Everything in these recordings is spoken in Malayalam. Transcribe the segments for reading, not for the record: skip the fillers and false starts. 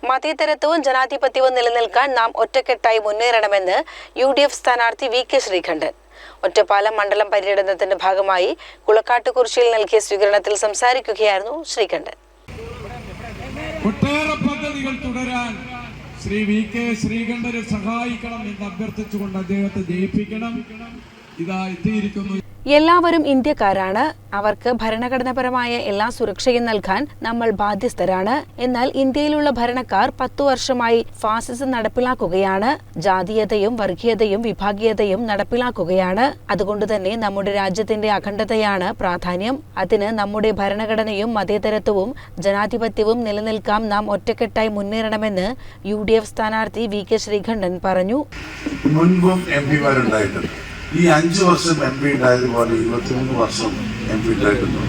മതേതരത്വവും ജനാധിപത്യവും നിലനിൽക്കാൻ നാം ഒറ്റക്കെട്ടായി മുന്നേറണമെന്ന് UDF സ്ഥാനാർത്ഥി VK ശ്രീകണ്ഠൻ. ഒറ്റപ്പാലം മണ്ഡലം പര്യടനത്തിന്റെ ഭാഗമായി കുളക്കാട്ടുകുറിശ്ശിയിൽ നൽകിയ സ്വീകരണത്തിൽ സംസാരിക്കുകയായിരുന്നു ശ്രീകണ്ഠൻ. ഒട്ടേറെ പദ്ധതികൾ തുടരാൻ ശ്രീ VK ശ്രീകണ്ഠനെ സഹായിക്കണം എന്ന് അഭ്യർത്ഥിച്ചുകൊണ്ട് അദ്ദേഹത്തെ ജയിപ്പിക്കണം. ഇതാ എത്തിയിരിക്കുന്നു. എല്ലാവരും ഇന്ത്യക്കാരാണ്. അവർക്ക് ഭരണഘടനാപരമായ എല്ലാ സുരക്ഷയും നൽകാൻ നമ്മൾ ബാധ്യസ്ഥരാണ്. എന്നാൽ ഇന്ത്യയിലുള്ള ഭരണക്കാർ 10 വർഷമായി ഫാസിസം നടപ്പിലാക്കുകയാണ്. ജാതീയതയും വർഗീയതയും വിഭാഗീയതയും നടപ്പിലാക്കുകയാണ്. അതുകൊണ്ട് തന്നെ നമ്മുടെ രാജ്യത്തിന്റെ അഖണ്ഡതയാണ് പ്രാധാന്യം. അതിന് നമ്മുടെ ഭരണഘടനയും മതേതരത്വവും ജനാധിപത്യവും നിലനിൽക്കാൻ നാം ഒറ്റക്കെട്ടായി മുന്നേറണമെന്ന് UDF സ്ഥാനാർത്ഥി VK ശ്രീകണ്ഠൻ പറഞ്ഞു. മുൻപും എംപിമാരുണ്ടായിട്ടുണ്ട്. ഈ 5 വർഷം MP ഉണ്ടായതുപോലെ 23 വർഷം MP ഉണ്ടായിട്ടുണ്ടോ?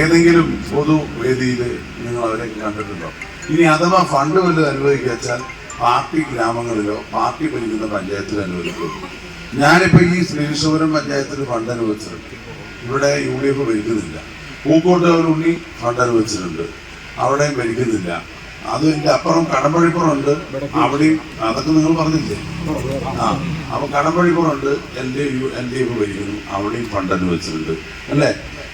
ഏതെങ്കിലും പൊതുവേദിയിൽ നിങ്ങൾ അവരെ കണ്ടിട്ടുണ്ടോ? ഇനി അഥവാ ഫണ്ട് വല്ലതും അനുവദിക്കുക വെച്ചാൽ പാർട്ടി ഗ്രാമങ്ങളിലോ പാർട്ടി ഭരിക്കുന്ന പഞ്ചായത്തിലോ അനുവദിക്കും. ഞാനിപ്പോൾ ഈ ശ്രീകൃഷ്ണപുരം പഞ്ചായത്തിൽ ഫണ്ട് അനുവദിച്ചിട്ടുണ്ട്. ഇവിടെ UDF ഭരിക്കുന്നില്ല. പൂക്കോട്ടുകാരുണ്ണി ഫണ്ട് അനുവദിച്ചിട്ടുണ്ട്. അവിടെയും ഭരിക്കുന്നില്ല. അതിന്റെ അപ്പുറം കടമ്പഴിപ്പുറമുണ്ട്. അവിടെയും അതൊക്കെ നിങ്ങൾ പറഞ്ഞില്ലേ? അപ്പൊ കടമ്പഴിപ്പുറമുണ്ട്. LDF ഭരിക്കുന്നു. അവിടെയും ഫണ്ട് അനുവദിച്ചിട്ടുണ്ട് അല്ലേ?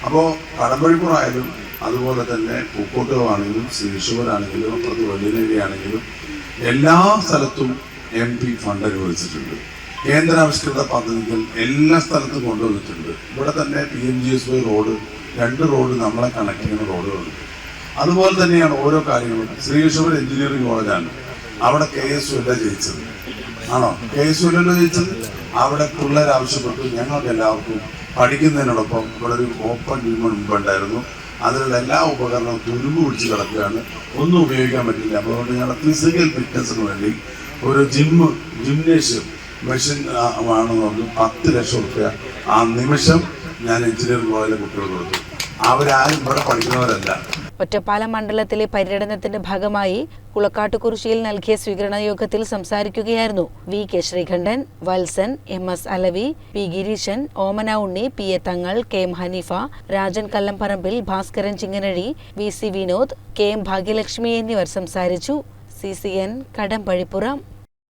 അപ്പോ കടമ്പഴിപ്പുറമായാലും അതുപോലെ തന്നെ പൂക്കോട്ടുകാവാണെങ്കിലും ശ്രീകൃഷ്ണപുരാണെങ്കിലും അപ്പുറത്ത് വെള്ളിനേരി ആണെങ്കിലും എല്ലാ സ്ഥലത്തും MP ഫണ്ട് അനുവദിച്ചിട്ടുണ്ട്. കേന്ദ്രാവിഷ്കൃത പദ്ധതികൾ എല്ലാ സ്ഥലത്തും കൊണ്ടുവന്നിട്ടുണ്ട്. ഇവിടെ തന്നെ PMGSY റോഡ് 2 റോഡ് നമ്മളെ കണക്ട് ചെയ്യുന്ന റോഡുകളുണ്ട്. അതുപോലെ തന്നെയാണ് ഓരോ കാര്യങ്ങളും. ശ്രീകൃഷ്ണപുരം എഞ്ചിനീയറിംഗ് കോളേജാണ്. അവിടെ KSU അല്ല ജയിച്ചത്. ആണോ? KSU അല്ലല്ലോ ജയിച്ചത്. അവിടെ പിള്ളേർ ആവശ്യപ്പെട്ടു ഞങ്ങൾക്ക് എല്ലാവർക്കും പഠിക്കുന്നതിനോടൊപ്പം ഇവിടെ ഒരു ഓപ്പൺ ജിം മുമ്പുണ്ടായിരുന്നു. അതിലുള്ള എല്ലാ ഉപകരണവും തുരുമ്പ് പിടിച്ച് കിടക്കുകയാണ്. ഒന്നും ഉപയോഗിക്കാൻ പറ്റില്ല. അപ്പോൾ അതുകൊണ്ട് ഞങ്ങളുടെ ഫിസിക്കൽ ഫിറ്റ്നസിന് വേണ്ടി ഒരു ജിംനേഷ്യം മെഷീൻ ആണെന്ന് പറഞ്ഞു 10 ലക്ഷം രൂപ ആ നിമിഷം ഞാൻ എഞ്ചിനീയറിംഗ് കോളേജിലെ കുട്ടികൾ കൊടുത്തു. അവരാരും ഇവിടെ പഠിക്കുന്നവരല്ല. ഒറ്റപ്പാലം മണ്ഡലത്തിലെ പര്യടനത്തിന്റെ ഭാഗമായി കുളക്കാട്ടുകുറിശ്ശിയിൽ നൽകിയ സ്വീകരണ യോഗത്തിൽ സംസാരിക്കുകയായിരുന്നു VK Sreekandan. Valsan, MS Alavi, P Gireesan, ഓമന ഉണ്ണി, PA തങ്ങൾ, KM Haneefa, Rajan Kallamparambil, Bhaskaran ചിങ്ങനഴി, VC Vinod, KM Bhagyalakshmi എന്നിവർ സംസാരിച്ചു. CCN കടമ്പഴിപ്പുറം.